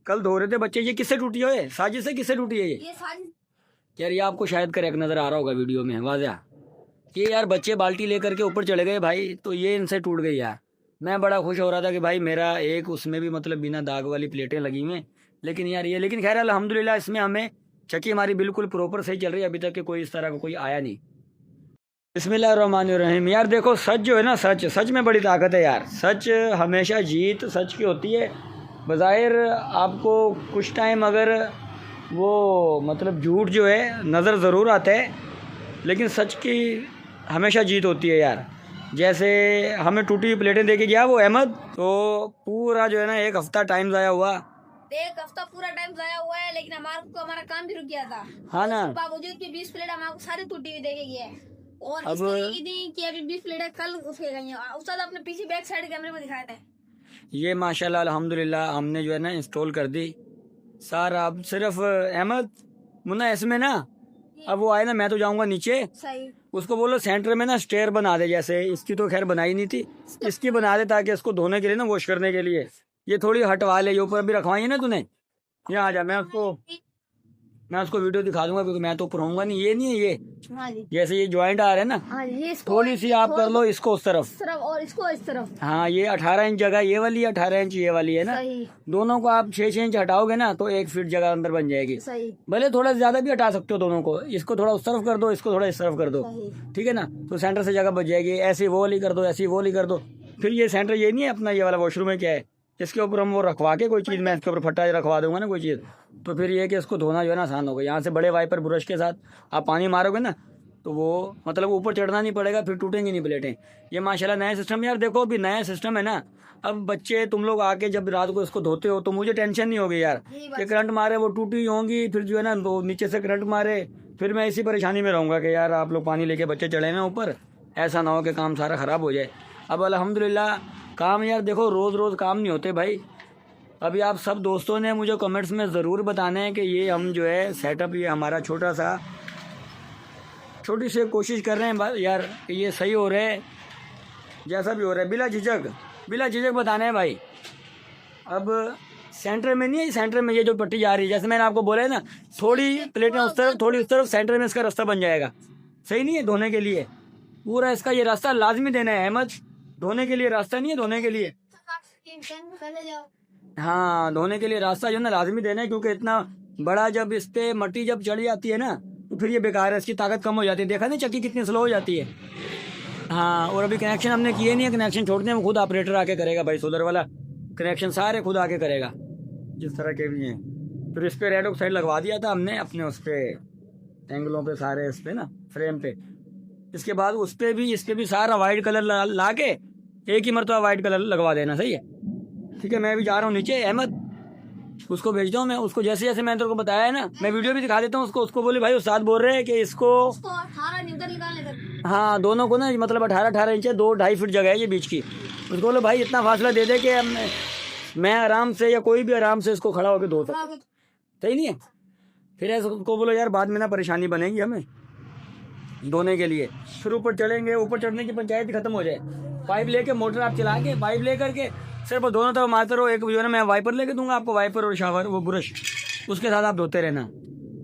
कल धो रहे थे बच्चे। ये किससे टूटी है? साजिश से किससे टूटी है ये साजिश यार? ये आपको शायद करेक्ट नजर आ रहा होगा वीडियो में वाज़ा। ये यार बच्चे बाल्टी लेकर के ऊपर चले गए भाई, तो ये इनसे टूट गई यार। मैं बड़ा खुश हो रहा था कि भाई मेरा एक उसमें भी मतलब बिना दाग वाली प्लेटें लगी हुई हैं, लेकिन यार ये, लेकिन खैर अल्हम्दुलिल्लाह इसमें हमें चक्की हमारी बिल्कुल प्रॉपर सही चल रही है, अभी तक के कोई इस तरह का कोई आया नहीं। बिस्मिल्लाहिर्रहमानिर्रहीम। यार देखो सच जो है ना, सच में बड़ी ताकत है यार। सच हमेशा जीत सच की होती है। बज़ाहिर आपको कुछ टाइम अगर वो मतलब झूठ जो है नज़र ज़रूर आता है, लेकिन सच की हमेशा जीत होती है यार। जैसे हमें टूटी हुई प्लेटें दे के गया वो अहमद, तो पूरा जो है ना एक हफ्ता टाइम ज़ाया हुआ। एक हफ्ता पूरा टाइम जाया हुआ है, लेकिन हमारा काम भी रुक गया था। हाँ ना, बावजूद की 20 प्लेट हमारे सारी टूटी हुई देके गया है। और अब कि अभी 20 प्लेट कल उसके गई हैं। उस्ताद अपने पीछे बैक साइड कैमरे में दिखाए थे। ये माशाल्लाह अल्हम्दुलिल्लाह हमने जो है ना इंस्टॉल कर दी सारा। अब सिर्फ अहमद मुन्ना इसमें ना, अब वो आए ना, मैं तो जाऊंगा नीचे। सही। उसको बोलो सेंटर में ना स्टेयर बना दे, जैसे इसकी तो खैर बनाई नहीं थी, इसकी बना दे ताकि इसको धोने के लिए ना, वॉश करने के लिए। ये थोड़ी हटवा ले, ये ऊपर भी रखवाई है ना तूने। यहाँ आ जा, मैं उसको वीडियो दिखा दूंगा, क्योंकि मैं तो ऊपर होऊंगा नहीं। ये नहीं है ये, हाँ जी। जैसे ये ज्वाइंट आ रहे हैं ना, हाँ जी, थोड़ी सी आप कर लो इसको उस तरफ और इसको इस तरफ। हाँ, ये 18 इंच जगह ये वाली, 18 इंच ये वाली है ना। सही। दोनों को आप 6-6 इंच हटाओगे ना, तो 1 फीट जगह अंदर बन जाएगी। सही। भले थोड़ा ज्यादा भी हटा सकते हो दोनों को। इसको थोड़ा उस तरफ कर दो, इसको थोड़ा इस तरफ कर दो, ठीक है ना, तो सेंटर से जगह बच जाएगी। ऐसी वो वाली कर दो, ऐसी वो वाली कर दो। फिर ये सेंटर ये नहीं है अपना, ये वाला वॉशरूम है क्या है, इसके ऊपर हम वो रखवा के कोई चीज़, मैं इसके ऊपर फट्टा रखवा दूंगा ना कोई चीज़, तो फिर ये कि इसको धोना जो है ना आसान होगा। यहाँ से बड़े वाइपर ब्रश के साथ आप पानी मारोगे ना, तो वो मतलब ऊपर चढ़ना नहीं पड़ेगा, फिर टूटेंगी नहीं प्लेटें। ये माशाल्लाह नया सिस्टम। यार देखो अभी नया सिस्टम है ना, अब बच्चे तुम लोग आके जब रात को इसको धोते हो तो मुझे टेंशन नहीं होगी यार कि करंट मारे वो टूटी होंगी, फिर जो है ना वो नीचे से करंट मारे, फिर मैं इसी परेशानी में रहूँगा कि यार आप लोग पानी लेके बच्चे चढ़े ना ऊपर, ऐसा ना हो कि काम सारा ख़राब हो जाए। अब अल्हम्दुलिल्लाह काम, यार देखो रोज़ रोज़ काम नहीं होते भाई। अभी आप सब दोस्तों ने मुझे कमेंट्स में ज़रूर बताना है कि ये हम जो है सेटअप, ये हमारा छोटी सी कोशिश कर रहे हैं यार कि ये सही हो रहा है, जैसा भी हो रहा है बिला झिझक बताना है भाई। अब सेंटर में नहीं है, सेंटर में ये जो पट्टी जा रही है, जैसे मैंने आपको बोला है ना, थोड़ी प्लेटें उस तरफ थोड़ी उस तरफ, सेंटर में इसका रास्ता बन जाएगा। सही नहीं है धोने के लिए, पूरा इसका ये रास्ता लाजमी देना है अहमद। धोने के लिए रास्ता नहीं है, धोने के लिए, हाँ धोने के लिए रास्ता जो है ना लाजमी देना है, क्योंकि इतना बड़ा जब इस पे मट्टी जब चढ़ जाती है ना, तो फिर ये बेकार है, इसकी ताकत कम हो जाती है। देखा नहीं चक्की कितनी स्लो हो जाती है। हाँ, और अभी कनेक्शन हमने किए नहीं है, कनेक्शन छोड़ते हैं, वो खुद ऑपरेटर आके करेगा भाई, सोलर वाला कनेक्शन सारे खुद आके करेगा, जिस तरह के भी हैं। फिर इस पर रेड ऑक्साइड लगवा दिया था हमने अपने उस पर एंगलों पे, सारे इस पे ना फ्रेम पे। इसके बाद उस पर भी इस पर भी सारा वाइट कलर ला के एक ही मरतबा वाइट कलर लगवा देना। सही है, ठीक है। मैं भी जा रहा हूँ नीचे अहमद, उसको भेजता हूँ मैं उसको, जैसे जैसे मैंने तेरे को बताया है ना, मैं वीडियो भी दिखा देता हूँ उसको बोले भाई उस्ताद बोल रहे हैं कि इसको 18 हाँ दोनों को ना मतलब 18 इंच है, 2-2.5 फीट जगह है ये बीच की। उसको बोलो भाई इतना फासला दे दे कि मैं आराम से या कोई भी आराम से इसको खड़ा होकर धो सकता। सही नहीं है? फिर ऐसे उसको बोलो यार बाद में ना परेशानी बनेगी हमें धोने के लिए। फिर ऊपर चढ़ेंगे, ऊपर चढ़ने की पंचायत खत्म हो जाए। पाइप लेके मोटर आप चला के पाइप ले करके सिर्फ दोनों तरफ मारते रहो। एक जो है ना मैं वाइपर लेके दूंगा आपको, वाइपर और शावर वो ब्रश, उसके साथ आप धोते रहना।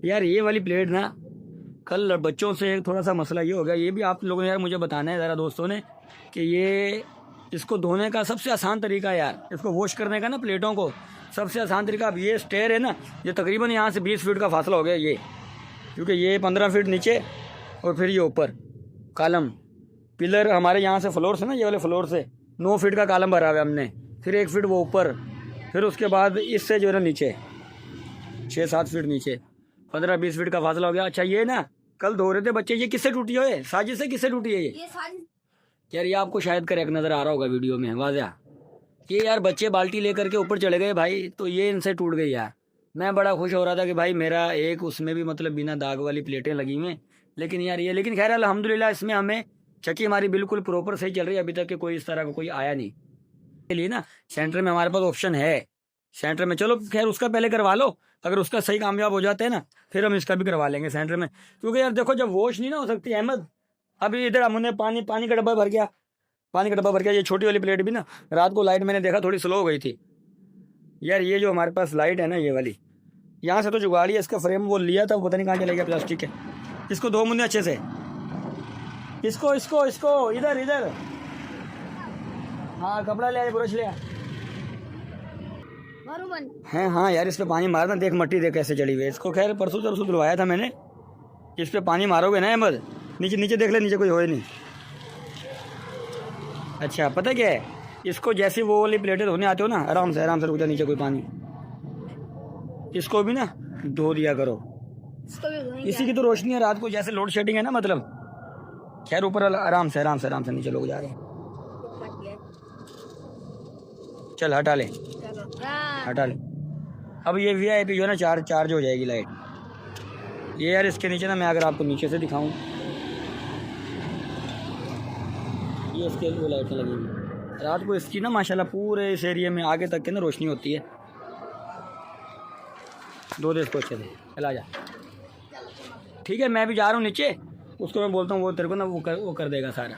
यार ये वाली प्लेट ना, कल बच्चों से थोड़ा सा मसला ये हो गया, ये भी आप लोगों ने यार मुझे बताना है ज़रा दोस्तों ने, कि ये इसको धोने का सबसे आसान तरीका यार, इसको वॉश करने का ना प्लेटों को सबसे आसान तरीका। अब ये स्टेयर है ना, ये तकरीबन यहाँ से 20 फीट का फासला हो गया ये, क्योंकि ये 15 फीट नीचे और फिर ये ऊपर कालम पिलर हमारे यहाँ से फ्लोर से ना, ये वाले फ्लोर से 9 फीट का कालम भरा हुआ है हमने, फिर 1 फीट वो ऊपर, फिर उसके बाद इससे जो है ना नीचे 6-7 फीट नीचे, 15-20 फीट का फासला हो गया। अच्छा ये ना कल धो रहे थे बच्चे, ये किससे टूटी है? साजिश से किससे टूटी है ये साजिश यार? ये आपको शायद करेक्ट नज़र आ रहा होगा वीडियो में वाज़ा। ये यार बच्चे बाल्टी लेकर के ऊपर चले गए भाई, तो ये इनसे टूट गई यार। मैं बड़ा खुश हो रहा था कि भाई मेरा एक उसमें भी मतलब बिना दाग वाली प्लेटें लगी हुई हैं, लेकिन यार ये, लेकिन खैर अल्हम्दुलिल्लाह इसमें हमें चक्की हमारी बिल्कुल प्रॉपर सही चल रही है, अभी तक के कोई इस तरह का कोई आया नहीं। के लिए ना सेंटर में हमारे पास ऑप्शन है, सेंटर में चलो खैर उसका पहले करवा लो, अगर उसका सही कामयाब हो जाता है ना फिर हम इसका भी करवा लेंगे सेंटर में। क्योंकि यार देखो जब वॉश नहीं ना हो सकती अहमद, अभी इधर हमने पानी का डब्बा भर गया, ये छोटी वाली प्लेट भी ना रात को लाइट मैंने देखा थोड़ी स्लो हो गई थी, यार ये जो हमारे पास लाइट है ना, ये वाली, यहाँ से तो जुगाड़ी है, इसका फ्रेम वो लिया था, पता नहीं कहाँ चला गया, प्लास्टिक है। इसको धो मुन्ने अच्छे से, इसको इसको इसको इधर इधर, हाँ कपड़ा ले, ब्रश ले मारूं बन। हैं। हाँ यार इस पे पानी मारना, देख मट्टी देख कैसे चढ़ी हुई है। इसको खैर परसों तरसों धुलवाया था मैंने। इस पे पानी मारोगे ना अहमद, नीचे नीचे देख ले, नीचे कोई हो ही नहीं। अच्छा पता क्या है, इसको जैसे वो वाली प्लेटें धोने आते हो ना, आराम से रुक जा, नीचे कोई पानी, इसको भी ना धो दिया करो। इसको भी धोएंगे। इसी की तो रोशनी है रात को, जैसे लोड शेडिंग है ना, मतलब। खैर ऊपर आराम से नीचे लोग जा रहे हैं। चल हटा ले, हटा ले। अब ये VIP जो है ना, चार्ज हो जाएगी लाइट। ये यार इसके नीचे ना, मैं अगर आपको नीचे से दिखाऊं, ये इसके वो लाइटें लगी हुई रात को। इसकी ना माशाल्लाह पूरे इस एरिया में आगे तक के ना रोशनी होती है। दो दे इसको अच्छे से, चला जा। ठीक है मैं भी जा रहा हूँ नीचे, उसको मैं बोलता हूँ वो तेरे को ना वो कर देगा सारा।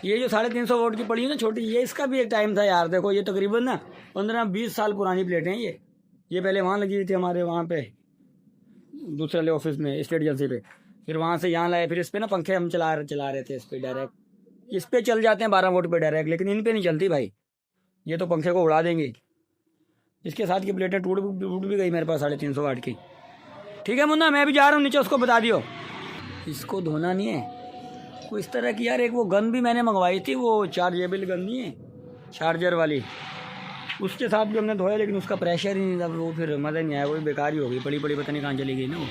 ये जो 350 वोट की पड़ी है ना छोटी, ये इसका भी एक टाइम था यार। देखो ये तकरीबन ना 15-20 साल पुरानी प्लेटें हैं ये पहले वहाँ लगी हुई थी हमारे वहाँ पे दूसरे वाले ऑफिस में, स्टेट एजेंसी पे। फिर वहाँ से यहाँ लाए, फिर इस पे ना पंखे हम चला रहे थे। इस पे डायरेक्ट, इस पे चल जाते हैं 12 वोट पे डायरेक्ट, लेकिन इन पे नहीं चलती भाई, ये तो पंखे को उड़ा देंगे। इसके साथ की प्लेटें टूट भी गई मेरे पास 350 वाट की। ठीक है मुन्ना मैं भी जा रहा हूँ नीचे, उसको बता दियो। इसको धोना नहीं है कोई इस तरह की। यार एक वो गन भी मैंने मंगवाई थी, वो चार्जेबल गन नहीं है, चार्जर वाली, उसके साथ भी हमने धोया, लेकिन उसका प्रेशर ही नहीं था, वो फिर मज़ा नहीं आया, वो बेकार ही हो गई, पड़ी पता नहीं कहाँ चली गई ना वो।